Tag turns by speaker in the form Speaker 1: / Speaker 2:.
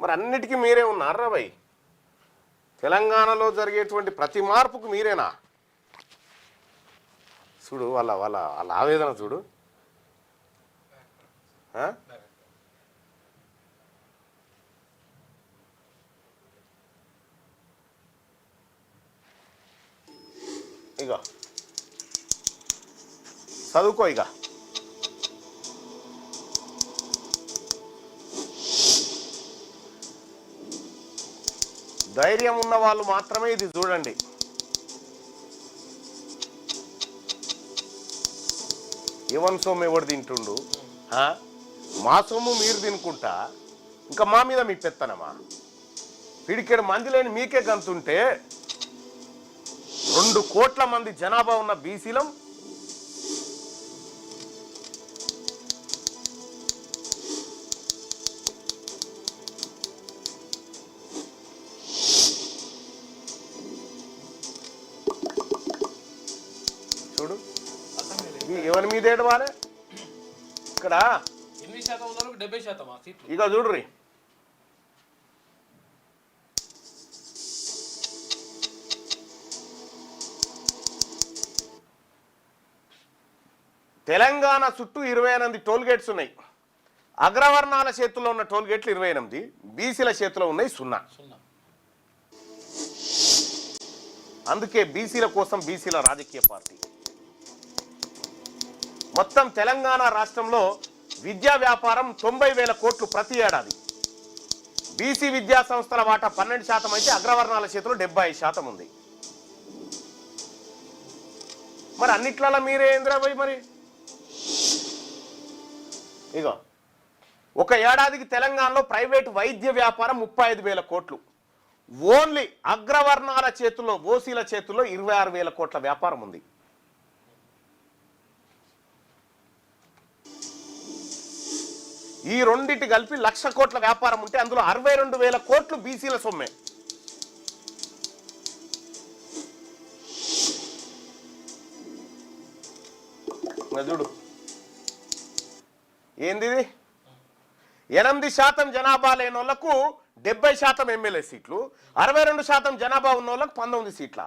Speaker 1: మరి అన్నిటికీ మీరే ఉన్నారా భయ్? తెలంగాణలో జరిగేటువంటి ప్రతి మార్పుకు మీరేనా? చూడు వాళ్ళ వాళ్ళ వాళ్ళ ఆవేదన చూడు. ఇక చదువుకో. ఇక ధైర్యం ఉన్న వాళ్ళు మాత్రమే ఇది చూడండి. ఎవరి సొమ్ము ఎవడు తింటుండు? మా సొమ్ము మీరు తినుకుంటా ఇంకా మా మీద మీ పెత్తనమా? పిడికెడు మంది లేని మీకే గంతుంటే 2 కోట్ల మంది జనాభా ఉన్న బీసీలం చూడు ఎవరి మీద ఏడవాలే ఇక్కడ. ఇక చూడ్రి తెలంగాణ చుట్టూ 28 టోల్ గేట్స్ ఉన్నాయి. అగ్రవర్ణాల చేతుల్లో ఉన్న టోల్ గేట్లు 28, బీసీల చేతిలో ఉన్నాయి 0. అందుకే బీసీల కోసం బీసీల రాజకీయ పార్టీ. మొత్తం తెలంగాణ రాష్ట్రంలో విద్యా వ్యాపారం 90,000 కోట్లు ప్రతి ఏడాది. బీసీ విద్యా సంస్థల వాటా 12% అయితే అగ్రవర్ణాల చేతిలో 75% ఉంది. మరి అన్నిట్లలో మీరే ఇంద్రాబాయ్ మరి. ఇగో ఒక ఏడాదికి తెలంగాణలో ప్రైవేట్ వైద్య వ్యాపారం 35,000 కోట్లు. ఓన్లీ అగ్రవర్ణాల చేతుల్లో ఓసీల చేతుల్లో 26,000 కోట్ల వ్యాపారం ఉంది. ఈ రెండింటి కలిపి 1,00,000 కోట్ల వ్యాపారం ఉంటే అందులో 62,000 కోట్లు బీసీల సొమ్మే. చూడు ఏంది 8% జనాభా లేని వాళ్ళకు 70% ఎమ్మెల్యే సీట్లు, 62% జనాభా ఉన్న వాళ్ళకు 19 సీట్ల.